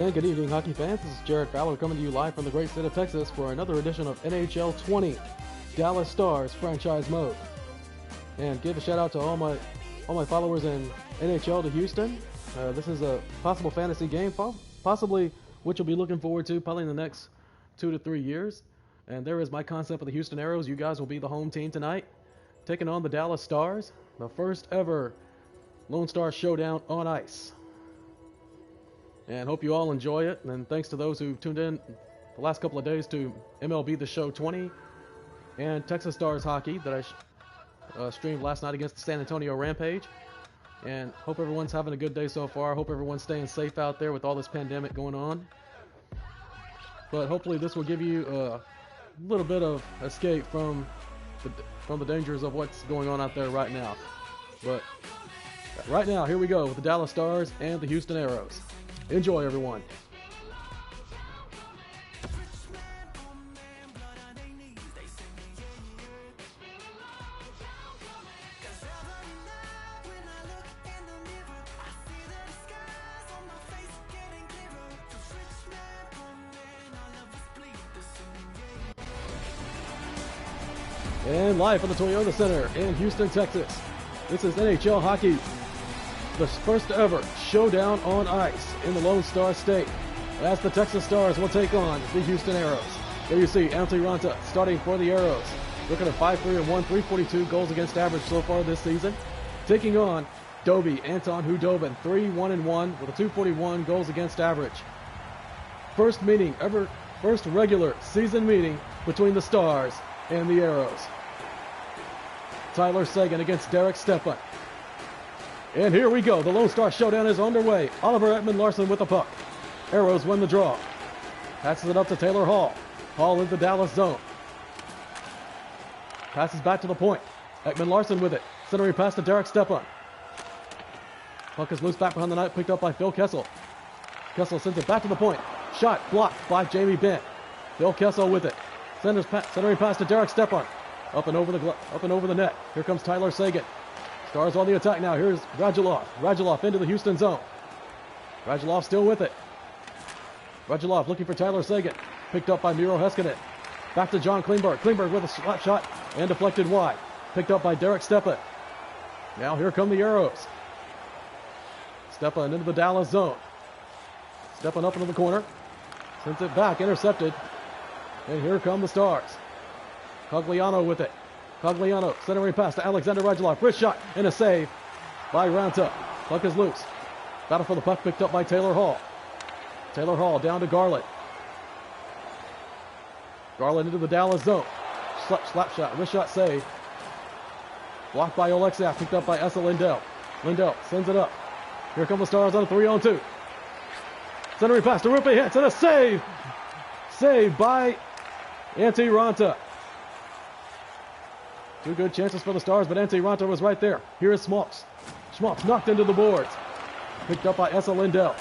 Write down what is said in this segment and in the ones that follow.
And good evening, hockey fans. This is jcfowler coming to you live from the great state of Texas for another edition of NHL 20 Dallas Stars Franchise Mode. And give a shout out to all my followers in NHL to Houston. This is a possible fantasy game, possibly which you'll be looking forward to probably in the next 2 to 3 years. And there is my concept of the Houston Aeros. You guys will be the home team tonight, taking on the Dallas Stars, the first ever Lone Star Showdown on ice. And hope you all enjoy it. And thanks to those who tuned in the last couple of days to MLB The Show 20 and Texas Stars Hockey that I streamed last night against the San Antonio Rampage. And hope everyone's having a good day so far. Hope everyone's staying safe out there with all this pandemic going on. But hopefully this will give you a little bit of escape from the dangers of what's going on out there right now. But right now, here we go with the Dallas Stars and the Houston Aeros. Enjoy, everyone. And live from the Toyota Center in Houston, Texas. This is NHL Hockey, the first ever showdown on ice in the Lone Star State, as the Texas Stars will take on the Houston Aeros. There you see Antti Raanta starting for the Aeros, looking at 5-3-1, 342 goals against average so far this season, taking on Dovey Anton Hudobin, 3-1-1 with a 241 goals against average. First regular season meeting between the Stars and the Aeros. Tyler Seguin against Derek Stepan. And here we go. The Lone Star Showdown is underway. Oliver Ekman-Larsson with the puck. Aeros win the draw. Passes it up to Taylor Hall. Hall in the Dallas zone. Passes back to the point. Ekman-Larsson with it. Centering pass to Derek Stepan. Puck is loose back behind the net, picked up by Phil Kessel. Kessel sends it back to the point. Shot blocked by Jamie Benn. Phil Kessel with it. Centering pass to Derek Stepan. Up and over the net. Here comes Tyler Seguin. Stars on the attack now. Here's Radulov. Radulov into the Houston zone. Radulov still with it. Radulov looking for Tyler Seguin. Picked up by Miro Heiskanen. Back to John Klingberg. Klingberg with a slap shot and deflected wide. Picked up by Derek Stepan. Now here come the Aeros. Stepan into the Dallas zone. Stepan up into the corner. Sends it back. Intercepted. And here come the Stars. Cogliano with it. Cogliano centering pass to Alexander Radulov. Wrist shot and a save by Raanta. Puck is loose. Battle for the puck picked up by Taylor Hall. Taylor Hall down to Garland. Garland into the Dallas zone. Slap shot. Wrist shot save. Blocked by Oleksiak. Picked up by Esa Lindell. Lindell sends it up. Here come the Stars on a 3-on-2. Centering pass to Rupe Hintz and a save. Saved by Antti Raanta. Two good chances for the Stars, but Antti Raanta was right there. Here is Schmaltz. Schmaltz knocked into the boards. Picked up by Esa Lindell.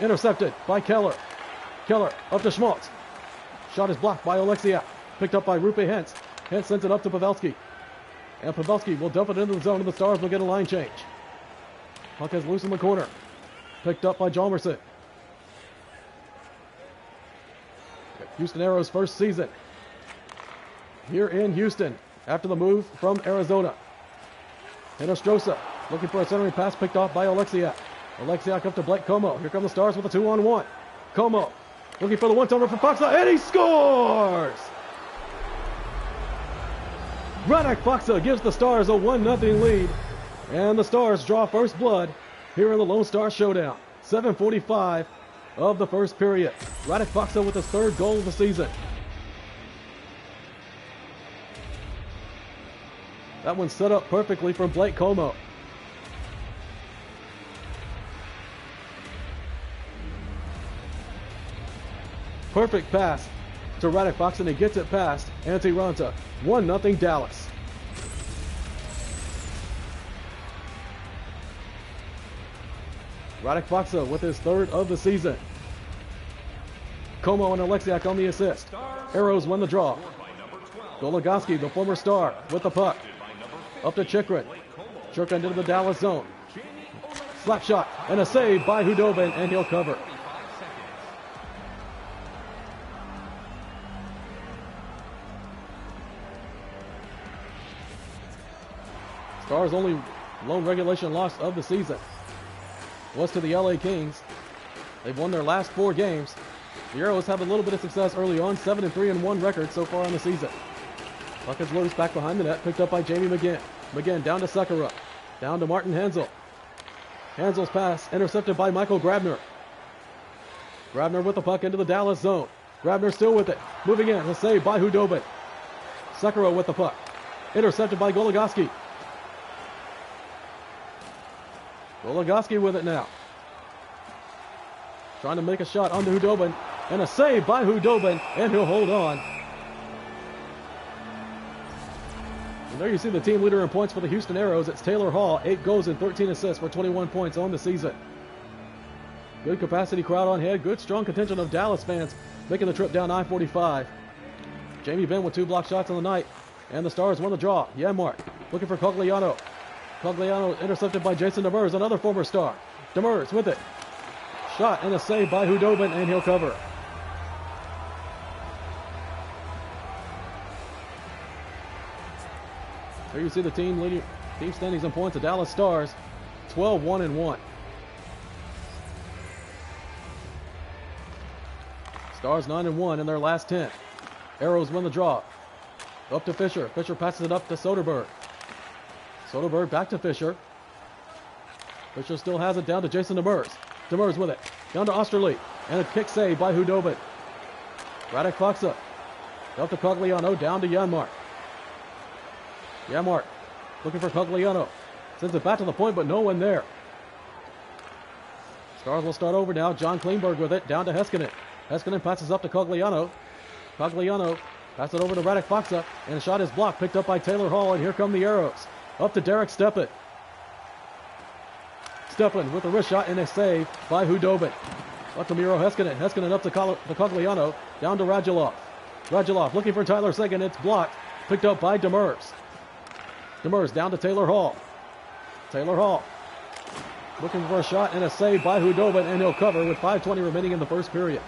Intercepted by Keller. Keller up to Schmaltz. Shot is blocked by Oleksiak. Picked up by Rupe Hintz. Hintz sends it up to Pavelski. And Pavelski will dump it into the zone, and the Stars will get a line change. Puck is loose in the corner. Picked up by Jalmerson. Houston Aeros first season here in Houston after the move from Arizona. Hinostroza looking for a centering pass picked off by Oleksiak. Oleksiak up to Blake Como. Here come the Stars with a 2-on-1. Como looking for the one-timer for Faksa, and he scores! Radek Faksa gives the Stars a 1-0 lead, and the Stars draw first blood here in the Lone Star Showdown. 7:45 of the first period. Radek Faksa with his third goal of the season. That one set up perfectly from Blake Como. Perfect pass to Radek Faksa, and he gets it past Antti Raanta. 1-0 Dallas. Radek Faksa with his third of the season. Como and Oleksiak on the assist. Aeros win the draw. Goligoski, the former Star, with the puck. Up to Chychrun. Chychrun into the Dallas zone. Slap shot and a save by Hudobin, and he'll cover. Stars' only lone regulation loss of the season was to the LA Kings. They've won their last 4 games. The Aeros have a little bit of success early on, 7-3-1 record so far on the season. Puck is loose back behind the net, picked up by Jamie McGinn. McGinn down to Sakura, down to Martin Hansel. Hansel's pass intercepted by Michael Grabner. Grabner with the puck into the Dallas zone. Grabner still with it, moving in, a save by Hudobin. Sakura with the puck, intercepted by Goligoski. Goligoski with it now. Trying to make a shot onto Hudobin, and a save by Hudobin, and he'll hold on. And there you see the team leader in points for the Houston Aeros. It's Taylor Hall, 8 goals and 13 assists for 21 points on the season. Good capacity crowd on hand, good strong contingent of Dallas fans making the trip down I-45. Jamie Benn with 2 block shots on the night, and the Stars won the draw. Yanmark looking for Cogliano. Cogliano intercepted by Jason Demers, another former Star. Demers with it. Shot and a save by Hudobin, and he'll cover. Here you see the team standings and points. The Dallas Stars, 12-1-1. Stars 9-1 in their last 10. Aeros win the draw. Up to Fisher. Fisher passes it up to Soderberg. Soderberg back to Fisher. Fisher still has it down to Jason Demers. Demers with it. Down to Osterley. And a kick save by Hudobin. Radek Faksa. Up to Cogliano. Down to Yanmark. Yanmark looking for Cogliano. Sends it back to the point, but no one there. Stars will start over now. John Kleinberg with it. Down to Heiskanen. Heiskanen passes up to Cogliano. Cogliano passes it over to Radek Faksa. And a shot is blocked. Picked up by Taylor Hall. And here come the Aeros. Up to Derek Stepan. Stepan with a wrist shot and a save by Hudobin. Up to Miro Heiskanen. Heiskanen up to Cogliano. Down to Radulov. Radulov looking for Tyler Seguin. It's blocked. Picked up by Demers. Demers down to Taylor Hall. Taylor Hall looking for a shot and a save by Hudobin, and he'll cover with 5:20 remaining in the first period.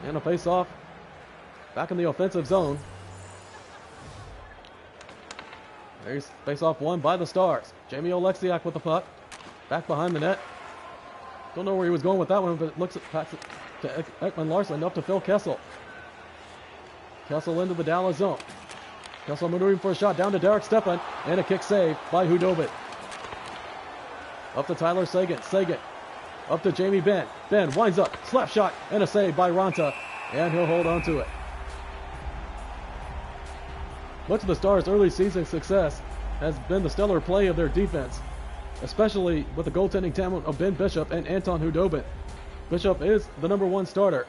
And a face-off back in the offensive zone. There's face-off won by the Stars. Jamie Oleksiak with the puck. Back behind the net. Don't know where he was going with that one, but it looks at pass it to Ekman Larson up to Phil Kessel. Kessel into the Dallas zone. Kessel maneuvering for a shot down to Derek Stepan, and a kick save by Hudobin. Up to Tyler Seguin. Seguin up to Jamie Benn. Benn winds up, slap shot, and a save by Ranta, and he'll hold on to it. Much of the Stars' early season success has been the stellar play of their defense, especially with the goaltending talent of Ben Bishop and Anton Hudobin. Bishop is the #1 starter,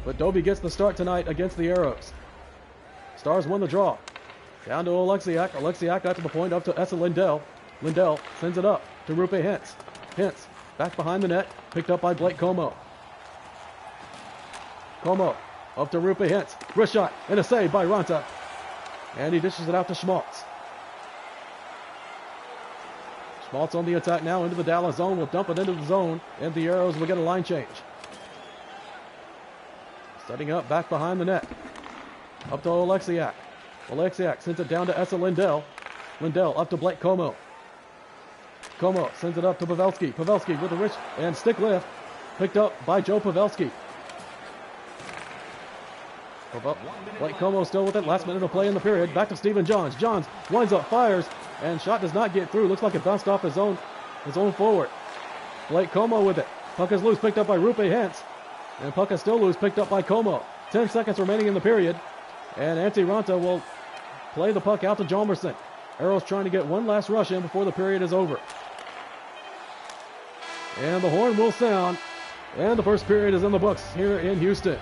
but Doby gets the start tonight against the Aeros. Stars won the draw. Down to Oleksiak. Oleksiak got to the point, up to Essa Lindell. Lindell sends it up to Rupe Hintz. Hintz back behind the net, picked up by Blake Como. Como up to Rupe Hintz. Wrist shot and a save by Ranta. And he dishes it out to Schmaltz. Schmaltz on the attack now into the Dallas zone. Will dump it into the zone, and the Aeros will get a line change. Setting up back behind the net. Up to Oleksiak. Oleksiak sends it down to Essa Lindell. Lindell up to Blake Como. Como sends it up to Pavelski. Pavelski with a wrist and stick lift. Picked up by Joe Pavelski. Blake Como still with it. Last minute of play in the period. Back to Stephen Johns. Johns winds up, fires, and shot does not get through. Looks like it bounced off his own forward. Blake Como with it. Puck is loose, picked up by Rupe Hintz. And puck is still loose, picked up by Como. 10 seconds remaining in the period. And Antti Ranta will play the puck out to Jalmerson. Aeros trying to get one last rush in before the period is over. And the horn will sound. And the first period is in the books here in Houston.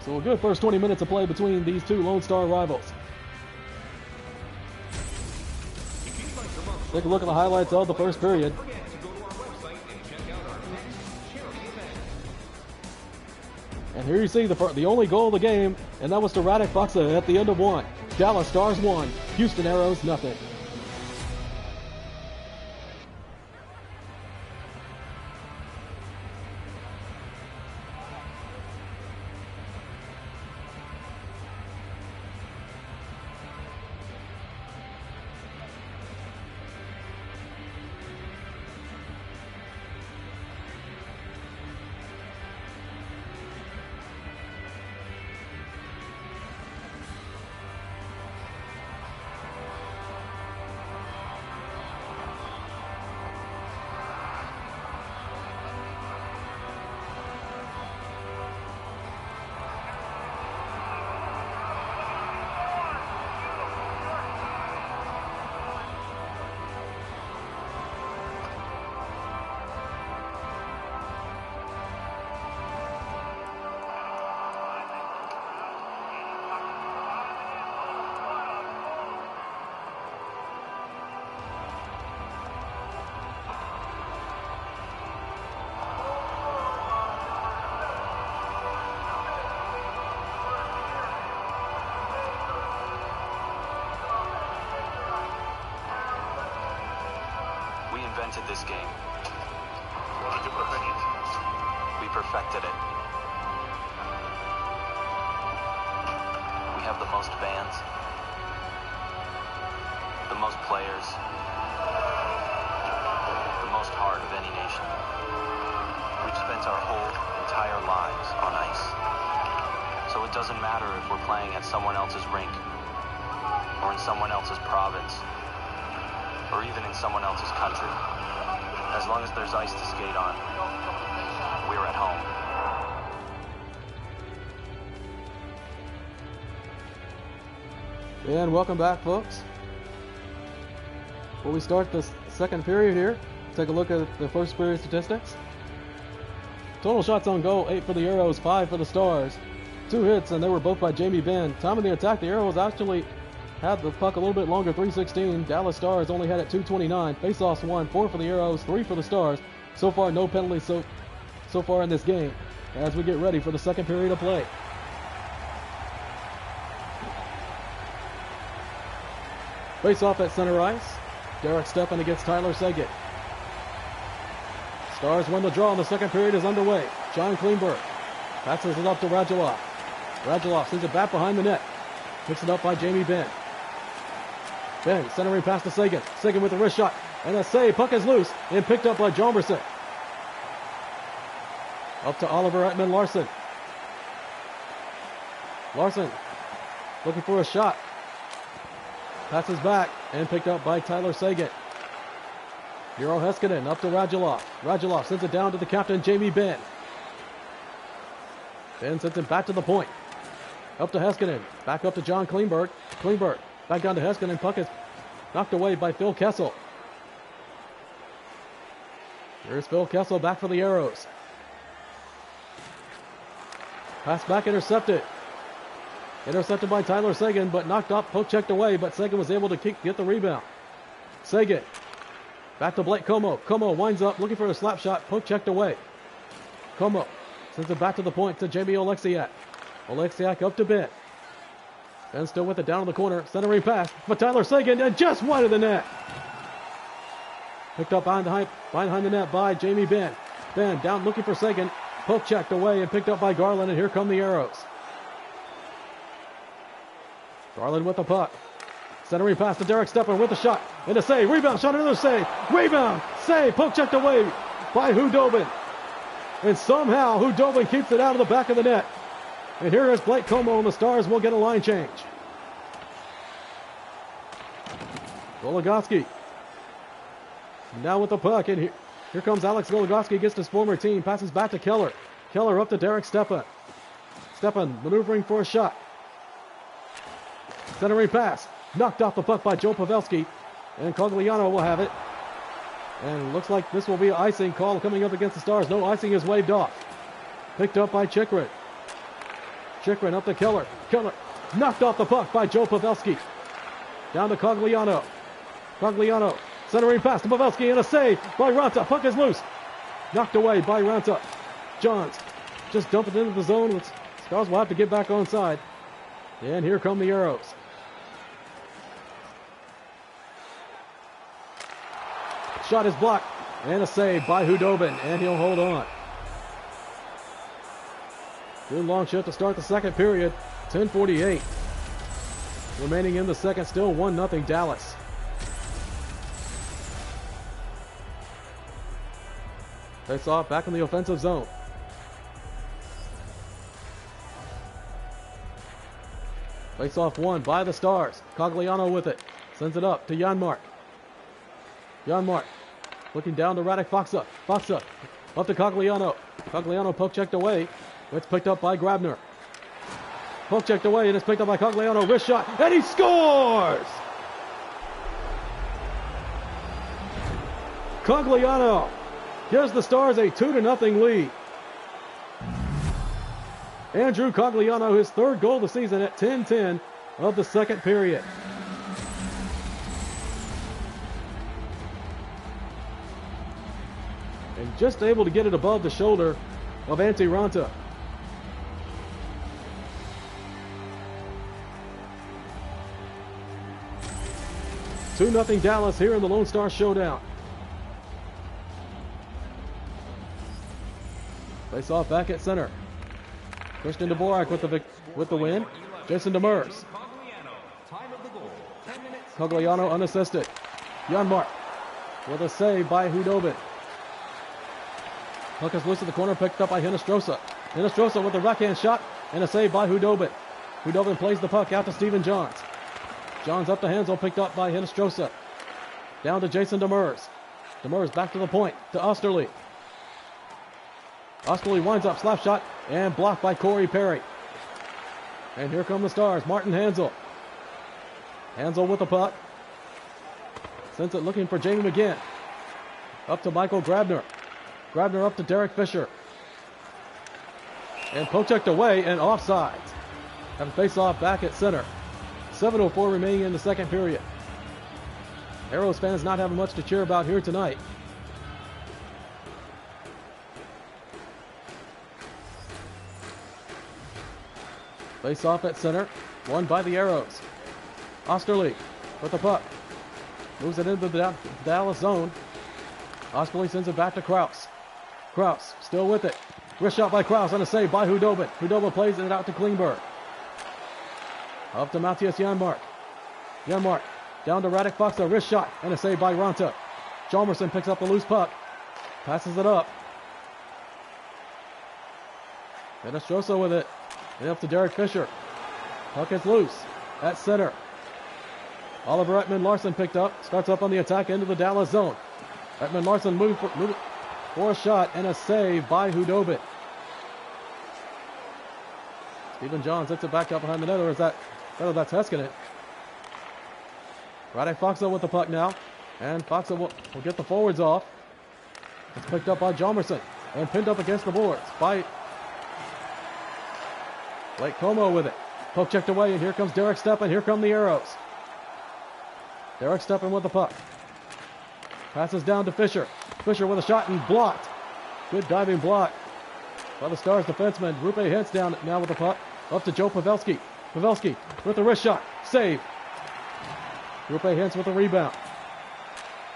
So a good first 20 minutes of play between these two Lone Star rivals. Take a look at the highlights of the first period. And here you see the only goal of the game, and that was to Radek Faksa at the end of one. Dallas Stars 1, Houston Aeros nothing. into this game? We perfected it. We have the most fans, the most players, the most heart of any nation. We've spent our whole entire lives on ice. So it doesn't matter if we're playing at someone else's rink, or in someone else's province, or even in someone else's country. As long as there's ice to skate on, we're at home. And welcome back, folks. Before we start this second period here, take a look at the first period statistics. Total shots on goal, 8 for the Aeros, 5 for the Stars. 2 hits, and they were both by Jamie Benn. Time of the attack, the Aeros actually had the puck a little bit longer, 3:16. Dallas Stars only had it 2:29. Faceoffs 1, 4 for the Aeros, 3 for the Stars. So far, no penalties so far in this game as we get ready for the second period of play. Face-off at center ice. Derek Stepan against Tyler Saget. Stars win the draw, and the second period is underway. John Kleinberg passes it up to Radulov. Radulov sends it back behind the net. Picks it up by Jamie Benn. Benn centering pass to Sagan. Sagan with a wrist shot. And a save. Puck is loose and picked up by Jalmerson. Up to Oliver Ekman-Larsson. Larsson looking for a shot. Passes back and picked up by Tyler Sagan. Euro Heiskanen up to Radulov. Radulov sends it down to the captain, Jamie Benn. Benn sends it back to the point. Up to Heiskanen. Back up to John Kleinberg. Kleinberg back down to Heiskanen. Puck is knocked away by Phil Kessel. Here's Phil Kessel back for the Aeros. Pass back intercepted. Intercepted by Tyler Sagan, but knocked up, poke checked away, but Sagan was able to get the rebound. Sagan. Back to Blake Como. Como winds up, looking for a slap shot, poke checked away. Como sends it back to the point to Jamie Oleksiak. Oleksiak up to Ben. Ben still with it down in the corner, centering pass for Tyler Sagan, and just wide of the net. Picked up behind the net by Jamie Benn. Ben down looking for Sagan, poke checked away and picked up by Garland, and here come the Aeros. Garland with the puck. Centering pass to Derek Stepan with a shot. And a save. Rebound. Shot, another save. Rebound. Save. Poke checked away by Hudobin. And somehow Hudobin keeps it out of the back of the net. And here is Blake Como, and the Stars will get a line change. Goligoski. Now with the puck. And here comes Alex Goligoski against his former team. Passes back to Keller. Keller up to Derek Stepan. Stepan maneuvering for a shot. Centering pass. Knocked off the puck by Joe Pavelski. And Cogliano will have it. And looks like this will be an icing call coming up against the Stars. No, icing is waved off. Picked up by Chikrin. Chikrin up to Keller. Keller knocked off the puck by Joe Pavelski. Down to Cogliano. Cogliano centering pass to Pavelski and a save by Ranta. Puck is loose. Knocked away by Ranta. Johns just dump it into the zone. Stars will have to get back on side. And here come the Aeros. Shot is blocked. And a save by Hudobin. And he'll hold on. Good long shift to start the second period. 10:48. Remaining in the second. Still 1-0 Dallas. Face off back in the offensive zone. Face off won by the Stars. Cogliano with it. Sends it up to Janmark. Janmark looking down to Radek Faksa. Faksa up to Cogliano. Cogliano poke checked away. It's picked up by Grabner. Poke checked away and it's picked up by Cogliano. Wrist shot and he scores! Cogliano gives the Stars a 2-0 lead. Andrew Cogliano, his third goal of the season at 10:10 of the second period. And just able to get it above the shoulder of Antti Ranta. Two 2-0 Dallas here in the Lone Star Showdown. Face off back at center. Christian Dvorak with the win. Jason Demers. Cogliano unassisted. Janmark with a save by Hudobin. Puck is loose in the corner, picked up by Hinostroza. Hinostroza with a backhand shot and a save by Hudobin. Hudobin plays the puck out to Stephen Johns. Johns up to Hansel, picked up by Hinostroza. Down to Jason Demers. Demers back to the point to Osterley. Osterley winds up, slap shot, and blocked by Corey Perry. And here come the Stars, Martin Hansel. Hansel with the puck. Sends it looking for Jamie McGinn. Up to Michael Grabner. Grabner up to Derek Fisher. And poke checked away and offsides. Have a face-off back at center. 7:04 remaining in the second period. Aeros fans not having much to cheer about here tonight. Face-off at center. Won by the Aeros. Osterley with the puck. Moves it into the Dallas zone. Osterley sends it back to Kraus. Kraus still with it. Wrist shot by Kraus and a save by Hudobin. Hudobin plays it out to Klingberg. Up to Matthias Janmark. Janmark down to Radek Faksa. Wrist shot and a save by Ronta. Chalmerson picks up the loose puck. Passes it up. Hinostroza with it. And up to Derek Fisher. Puck is loose at center. Oliver Ekman-Larsson picked up. Starts up on the attack into the Dallas zone. Ekman-Larsson moved for a shot and a save by Hudobin. Stephen Johns hits it back up behind the net, or is that... Oh, that's Heskinen. Radek Faksa with the puck now. And Faksa will get the forwards off. It's picked up by Chalmerson. And pinned up against the boards by Blake Como with it. Poke checked away, and here comes Derek Stepan. Here come the Aeros. Derek Stepan with the puck. Passes down to Fisher. Fisher with a shot and blocked. Good diving block by the Stars defenseman. Rupe Hintz down now with the puck. Up to Joe Pavelski. Pavelski with the wrist shot. Save. Rupe Hintz with the rebound.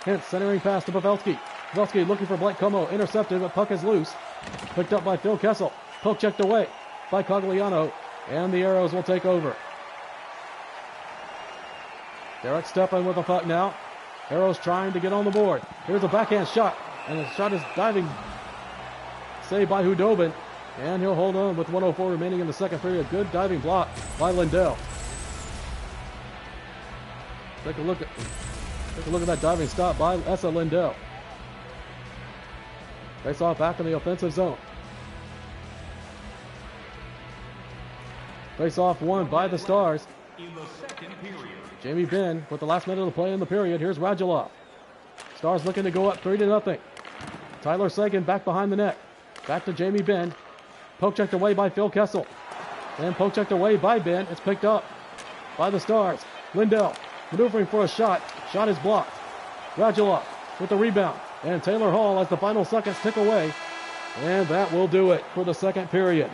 Hintz centering pass to Pavelski. Pavelski looking for Blake Como. Intercepted, but puck is loose. Picked up by Phil Kessel. Poke checked away by Cogliano. And the Aeros will take over. Derek Stepan with the puck now. Aeros trying to get on the board. Here's a backhand shot. And the shot is diving. Saved by Hudobin. And he'll hold on with 1:04 remaining in the second period. Good diving block by Lindell. Take a look at that diving stop by Essa Lindell. Face off back in the offensive zone. Face off won by the Stars. In the second period. Jamie Benn with the last minute of the play in the period. Here's Radulov. Stars looking to go up 3-0. Tyler Sagan back behind the net. Back to Jamie Benn. Poke checked away by Phil Kessel. And poke checked away by Benn. It's picked up by the Stars. Lindell maneuvering for a shot. Shot is blocked. Radulov with the rebound. And Taylor Hall as the final seconds tick away. And that will do it for the second period.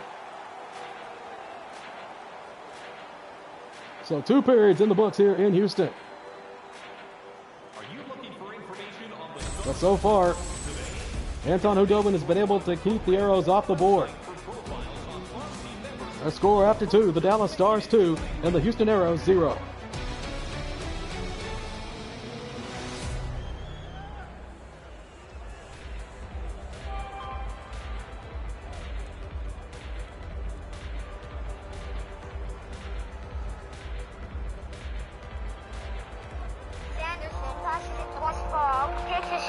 So 2 periods in the books here in Houston. Are you looking for information on the But so far, Anton Hudobin has been able to keep the Aeros off the board. A score after 2, the Dallas Stars 2 and the Houston Aeros 0.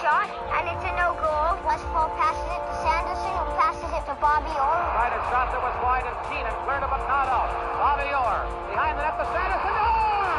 Shot, and it's a no goal. Westfall passes it to Sanderson, who passes it to Bobby Orr. Tried a shot that was wide and Keenan cleared it, but not out. Bobby Orr behind the net to Sanderson. Oh!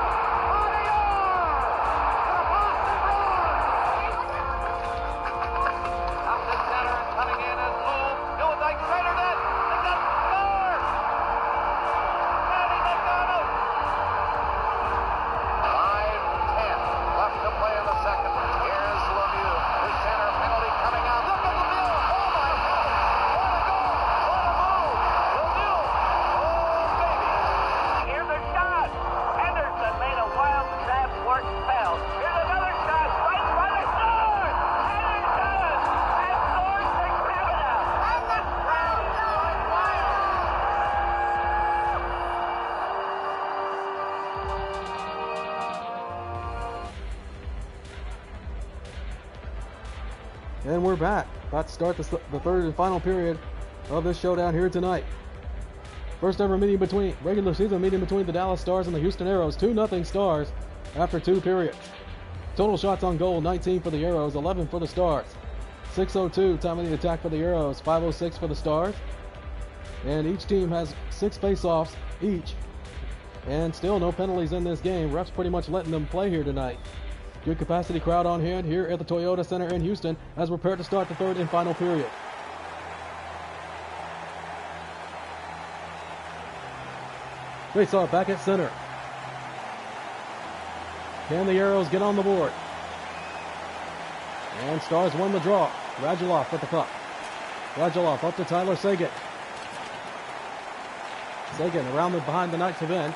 And we're back. About to start the third and final period of this showdown here tonight. First ever regular season meeting between the Dallas Stars and the Houston Aeros. 2-0 Stars after 2 periods. Total shots on goal, 19 for the Aeros, 11 for the Stars. 6:02 time of the attack for the Aeros, 5:06 for the Stars. And each team has 6 face-offs each. And still no penalties in this game. Refs pretty much letting them play here tonight. Good capacity crowd on hand here at the Toyota Center in Houston as we're prepared to start the third and final period. Face-off back at center. Can the Aeros get on the board? And Stars won the draw. Radulov with the puck. Radulov up to Tyler Seguin. Seguin around behind the Knights of N.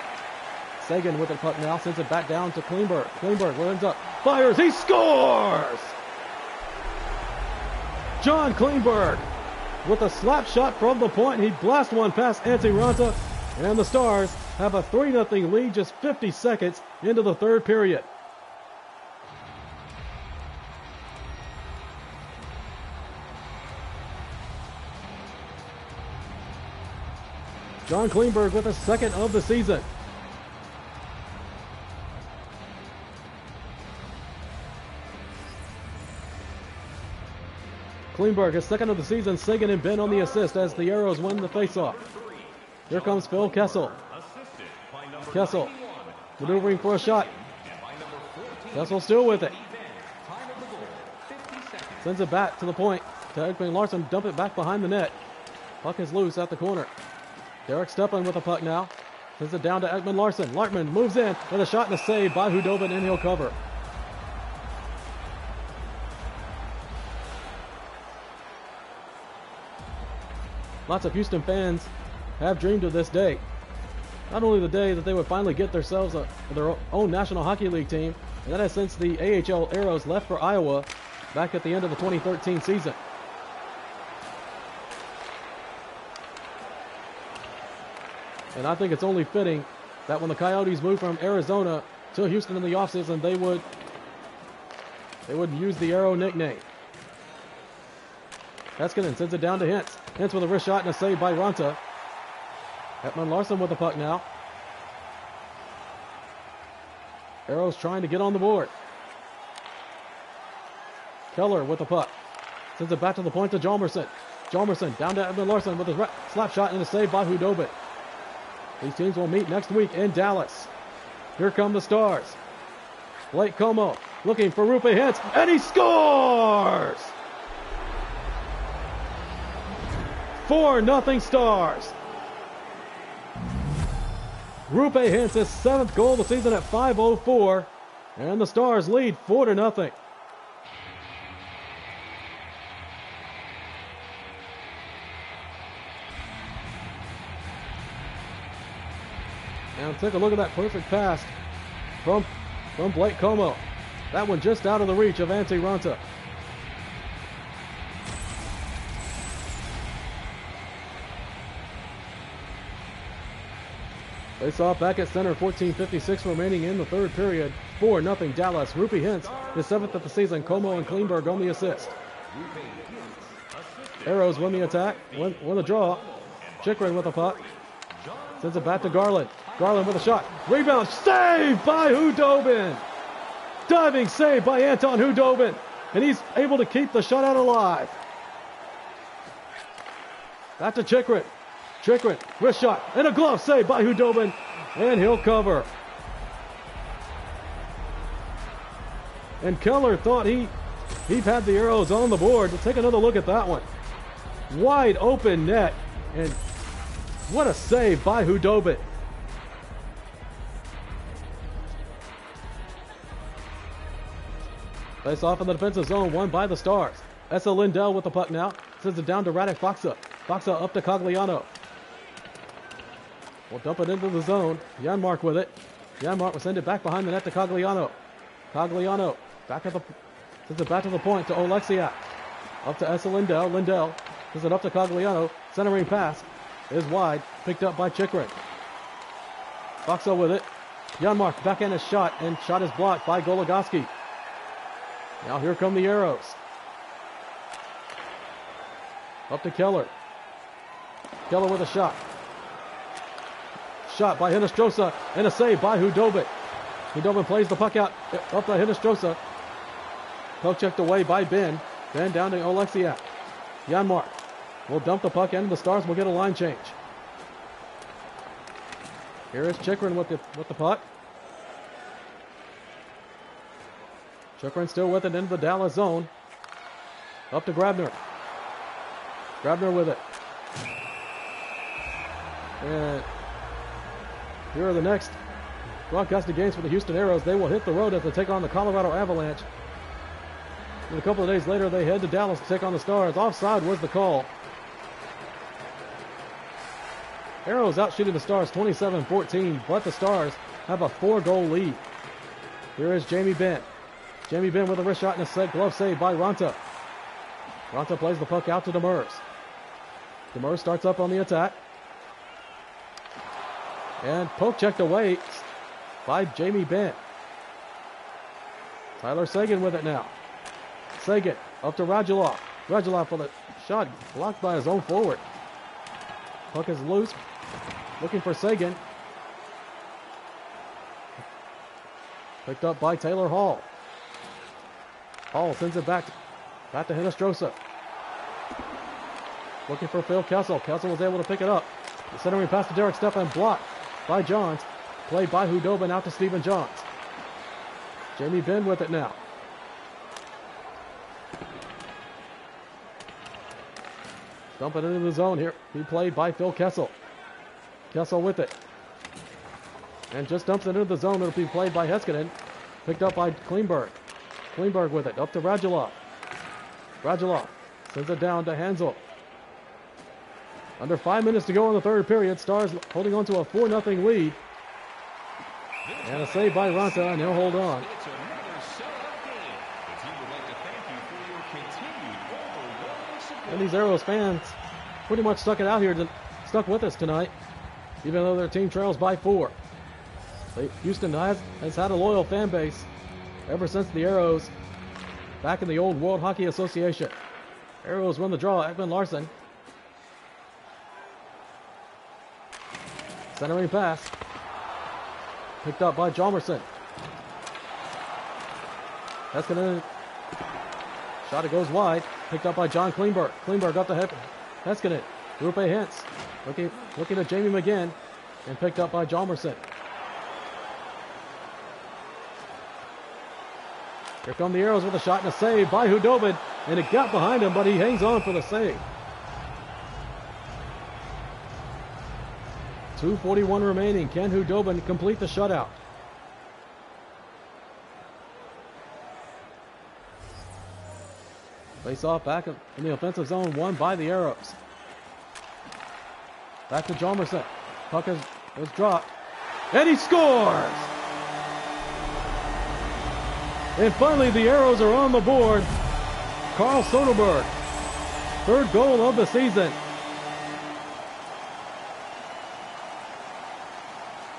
Seguin with the puck now, sends it back down to Klingberg. Klingberg runs up, fires, he scores! John Klingberg with a slap shot from the point. He blasts one past Antti Raanta, and the Stars have a 3-0 lead just 50 seconds into the third period. John Klingberg with a second of the season. Klingberg, his second of the season. Seguin and Ben on the assist as the Aeros win the faceoff. Here comes Phil Kessel. Kessel maneuvering for a shot. Kessel still with it. Sends it back to the point to Ekman Larsson. Dump it back behind the net. Puck is loose at the corner. Derek Stepan with the puck now. Sends it down to Ekman Larsson. Lartman moves in with a shot and a save by Hudobin, and he'll cover. Lots of Houston fans have dreamed of this day. Not only the day that they would finally get themselves their own National Hockey League team, and that is since the AHL Aeros left for Iowa back at the end of the 2013 season. And I think it's only fitting that when the Coyotes moved from Arizona to Houston in the offseason, they would use the Aero nickname. Heiskanen sends it down to Hintz. Hintz with a wrist shot and a save by Raanta. Ekman Larsson with the puck now. Aeros trying to get on the board. Keller with the puck. Sends it back to the point to Hjalmarsson. Hjalmarsson down to Ekman Larsson with a slap shot and a save by Hudobin. These teams will meet next week in Dallas. Here come the Stars. Blake Como looking for Rupe Hintz, and he scores! 4-0 Stars. Rupe Hintz, his 7th goal of the season at 5:04, and the Stars lead 4-0. Now take a look at that perfect pass from Blake Como. That one just out of the reach of Antti Raanta. Face off back at center, 14:56 remaining in the third period. 4-0 Dallas. Rupe Hintz, his 7th of the season. Como and Klingberg on the assist. Aeros win the attack, win the draw. Chychrun with the puck. Sends it back to Garland. Garland with a shot. Rebound. Save by Hudobin. Diving save by Anton Hudobin. And he's able to keep the shutout alive. Back to Chychrun. Chychrun, wrist shot, and a glove save by Hudobin, and he'll cover. And Keller thought he had the Aeros on the board. Let's take another look at that one. Wide open net, and what a save by Hudobin. Face off in the defensive zone, won by the Stars. Esa Lindell with the puck now. Sends it down to Radek Faksa. Faksa up to Cogliano. We'll dump it into the zone. Janmark with it. Janmark will send it back behind the net to Cogliano. Cogliano sends it back to the point to Oleksiak. Up to Esa Lindell. Lindell sends it up to Cogliano. Centering pass is wide. Picked up by Chychrun. Faksa with it. Janmark backhand shot, and shot is blocked by Goligoski. Now here come the Aeros. Up to Keller. Keller with a shot. Shot by Hinostroza and a save by Hudobin. Hudobin plays the puck out up to Hinostroza. Puck checked away by Ben. Ben down to Oleksiak. Janmark will dump the puck in. The Stars will get a line change. Here is Chikrin with the puck. Chikrin still with it into the Dallas zone. Up to Grabner. Grabner with it. And here are the next broadcasted games for the Houston Aeros. They will hit the road as they take on the Colorado Avalanche. And a couple of days later, they head to Dallas to take on the Stars. Offside was the call. Aeros out shooting the Stars 27-14, but the Stars have a 4-goal lead. Here is Jamie Benn. Jamie Benn with a wrist shot and a glove save by Ronta. Ronta plays the puck out to Demers. Demers starts up on the attack. And poke checked away by Jamie Benn. Tyler Seguin with it now. Seguin up to Radulov. Radulov for the shot blocked by his own forward. Puck is loose. Looking for Seguin. Picked up by Taylor Hall. Hall sends it back to Hinostroza. Looking for Phil Kessel. Kessel was able to pick it up. The centering pass to Derek Stepan blocked by Johns. Played by Hudobin out to Stephen Johns. Jamie Benn with it now. Dump it into the zone here. He played by Phil Kessel. Kessel with it. And just dumps it into the zone. It'll be played by Heiskanen. Picked up by Kleinberg. Kleinberg with it. Up to Radulov. Radulov sends it down to Hansel. Under 5 minutes to go in the third period. Stars holding on to a 4-0 lead. And a save by Ronta, and he'll hold on. And these Aeros fans pretty much stuck it out here, stuck with us tonight, even though their team trails by 4. Houston has had a loyal fan base ever since the Aeros back in the old World Hockey Association. Aeros win the draw. Ekman Larson. Centering pass. Picked up by Jalmerson. Heiskanen. Shot, it goes wide. Picked up by John Kleinberg. Kleinberg up to Heiskanen. Rupe Hintz. Looking at Jamie McGinn. And picked up by Jalmerson. Here come the Aeros with a shot and a save by Hudobin. And it got behind him, but he hangs on for the save. 2:41 remaining. Can Hudobin complete the shutout? Face off back in the offensive zone, won by the Aeros. Back to Jalmerson. Puck is dropped. And he scores! And finally the Aeros are on the board. Carl Soderberg. Third goal of the season.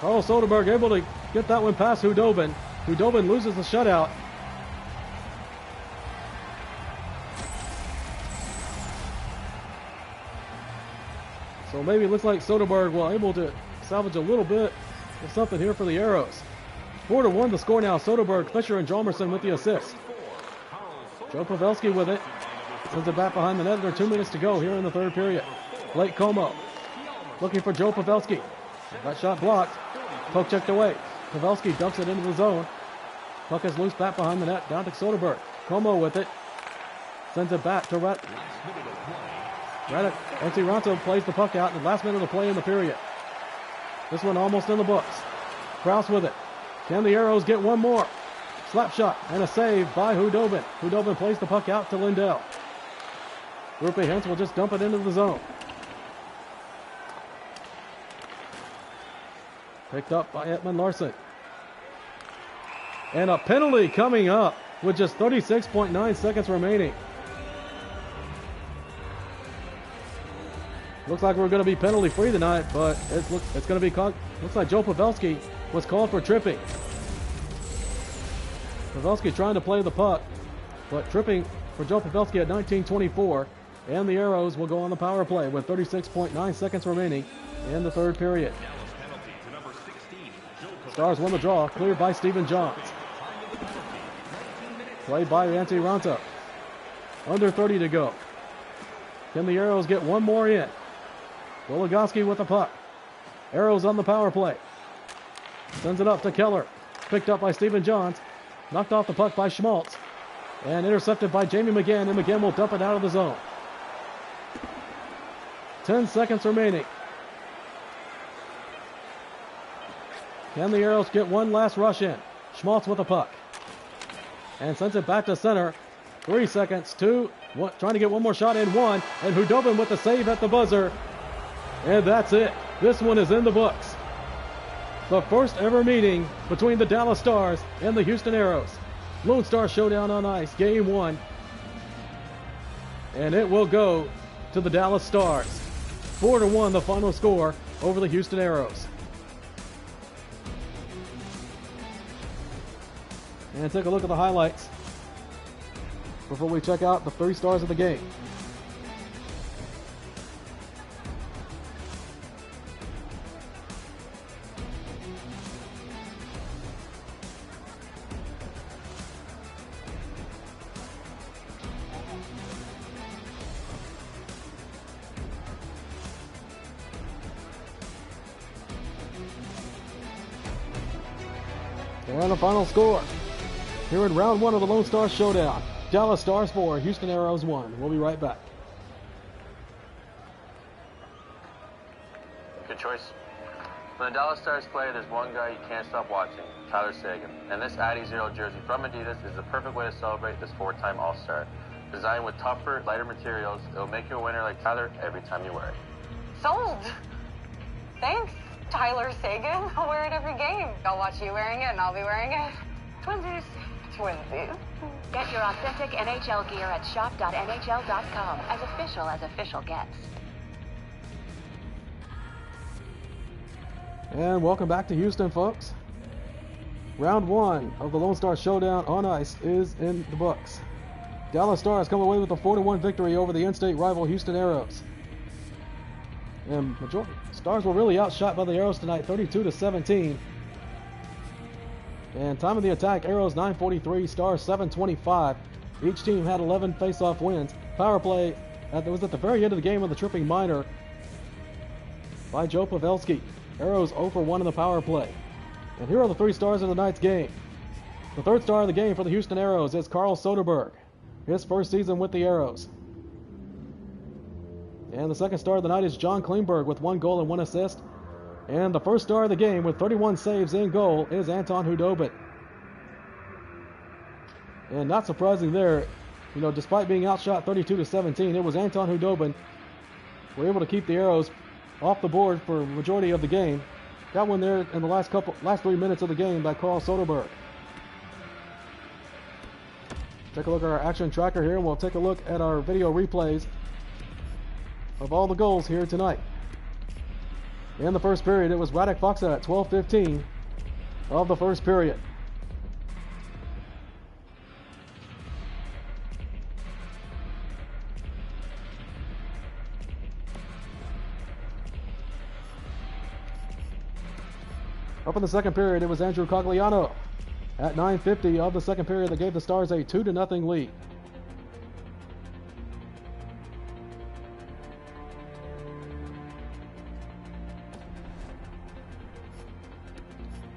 Carl Soderberg able to get that one past Hudobin. Hudobin loses the shutout. So maybe it looks like Soderberg will able to salvage a little bit of something here for the Aeros. 4-1 the score now. Soderberg, Fisher, and Jalmerson with the assist. Joe Pavelski with it. Sends it back behind the net. There are 2 minutes to go here in the third period. Blake Como looking for Joe Pavelski. That shot blocked. Poke checked away. Pavelski dumps it into the zone. Puck is loose back behind the net. Down to Soderberg. Como with it. Sends it back to Radek. NC Ronto plays the puck out in the last minute of the play in the period. This one almost in the books. Krause with it. Can the Aeros get one more? Slap shot and a save by Hudobin. Hudobin plays the puck out to Lindell. Rupe Hintz will just dump it into the zone. Picked up by Ekman Larson. And a penalty coming up with just 36.9 seconds remaining. Looks like we're going to be penalty free tonight, but it's going to be called. Looks like Joe Pavelski was called for tripping. Pavelski trying to play the puck, but tripping for Joe Pavelski at 19:24. And the Aeros will go on the power play with 36.9 seconds remaining in the third period. Stars won the draw, cleared by Stephen Johns. Played by Ante Ranta. Under 30 to go. Can the Aeros get one more in? Goligoski with the puck. Aeros on the power play. Sends it up to Keller. Picked up by Stephen Johns. Knocked off the puck by Schmaltz. And intercepted by Jamie McGinn. And McGinn will dump it out of the zone. 10 seconds remaining. Can the Aeros get one last rush in? Schmaltz with the puck. And sends it back to center. 3 seconds, 2, one, trying to get one more shot in, 1. And Hudobin with the save at the buzzer. And that's it. This one is in the books. The first ever meeting between the Dallas Stars and the Houston Aeros. Lone Star Showdown on ice, game 1. And it will go to the Dallas Stars. 4-1 the final score over the Houston Aeros. And take a look at the highlights before we check out the 3 stars of the game. And the final score here in round 1 of the Lone Star Showdown. Dallas Stars 4, Houston Aeros 1. We'll be right back. Good choice. When the Dallas Stars play, there's one guy you can't stop watching, Tyler Seguin. And this Addy Zero jersey from Adidas is the perfect way to celebrate this 4-time All-Star. Designed with tougher, lighter materials, it'll make you a winner like Tyler every time you wear it. Sold. Thanks, Tyler Seguin. I'll wear it every game. I'll watch you wearing it, and I'll be wearing it. Twinsies. Twinsies. Get your authentic NHL gear at shop.nhl.com, as official gets. And welcome back to Houston, folks. Round 1 of the Lone Star Showdown on ice is in the books. Dallas Stars come away with a 4-1 victory over the in-state rival Houston Aeros. And Stars were really outshot by the Aeros tonight, 32-17. And time of the attack, Aeros 9:43, Stars 7:25. Each team had 11 face-off wins. Power play was at the very end of the game with a tripping minor by Joe Pavelski. Aeros 0 for 1 in the power play. And here are the 3 stars of the night's game. The 3rd star of the game for the Houston Aeros is Carl Soderberg, his first season with the Aeros. And the 2nd star of the night is John Klingberg with 1 goal and 1 assist. And the 1st star of the game with 31 saves in goal is Anton Hudobin. And not surprising there, despite being outshot 32-17, it was Anton Hudobin who were able to keep the Aeros off the board for the majority of the game. Got one there in the last 3 minutes of the game by Carl Soderberg. Take a look at our action tracker here, and we'll take a look at our video replays of all the goals here tonight. In the first period, it was Radek Faksa at 12:15 of the first period. Up in the second period, it was Andrew Cogliano at 9:50 of the second period that gave the Stars a 2-0 lead.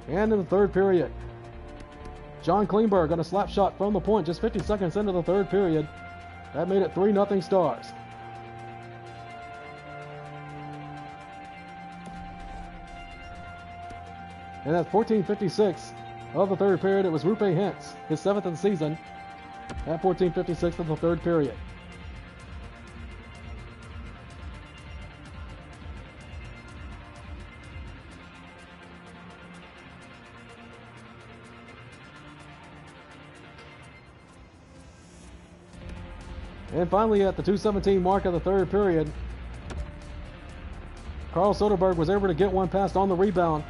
And in the third period, John Klingberg got a slap shot from the point just 50 seconds into the third period. That made it 3-0 Stars. And at 14:56 of the third period, it was Rupe Hintz, his 7th of the season, at 14:56 of the third period. And finally, at the 2:17 mark of the third period, Carl Soderberg was able to get one past on the rebound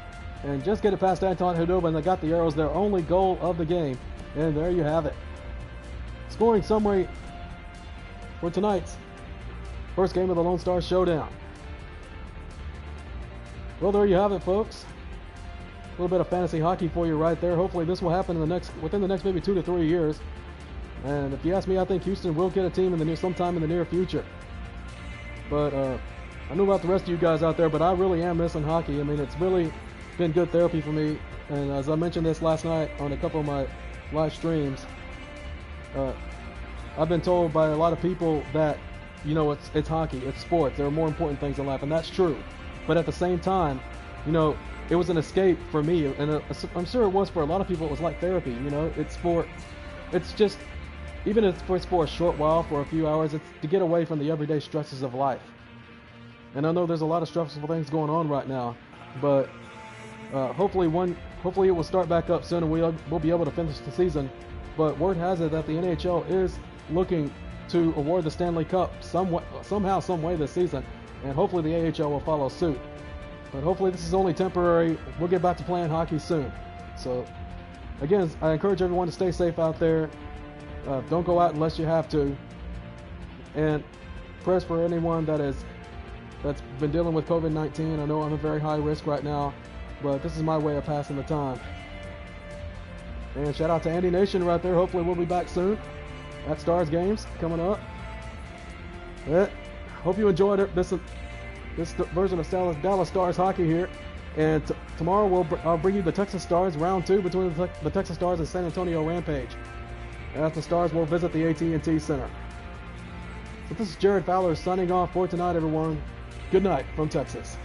and just get it past Anton Hudobin that got the Aeros their only goal of the game. And there you have it. Scoring summary for tonight's first game of the Lone Star Showdown. Well, there you have it, folks. A little bit of fantasy hockey for you right there. Hopefully this will happen within the next maybe 2 to 3 years. And if you ask me, I think Houston will get a team sometime in the near future. But I don't know about the rest of you guys out there, but I really am missing hockey. I mean, it's really been good therapy for me. And as I mentioned this last night on a couple of my live streams, I've been told by a lot of people that, you know, it's hockey, it's sports. There are more important things in life, and that's true. But at the same time, you know, it was an escape for me, and I'm sure it was for a lot of people. It was like therapy, you know. It's just, even if it's for a short while, for a few hours, it's to get away from the everyday stresses of life. And I know there's a lot of stressful things going on right now, but hopefully it will start back up soon, and we'll be able to finish the season. But word has it that the NHL is looking to award the Stanley Cup somehow, some way this season, and hopefully the AHL will follow suit. But hopefully this is only temporary. We'll get back to playing hockey soon. So again, I encourage everyone to stay safe out there. Don't go out unless you have to. And prayers for anyone that's been dealing with COVID-19. I know I'm at very high risk right now, but this is my way of passing the time. And shout out to Andy Nation right there. Hopefully we'll be back soon at Stars games coming up. Yeah. Hope you enjoyed it. This version of Dallas Stars hockey here. And tomorrow I'll bring you the Texas Stars round 2 between the Texas Stars and San Antonio Rampage. As the Stars will visit the AT&T Center. So this is Jared Fowler signing off for tonight, everyone. Good night from Texas.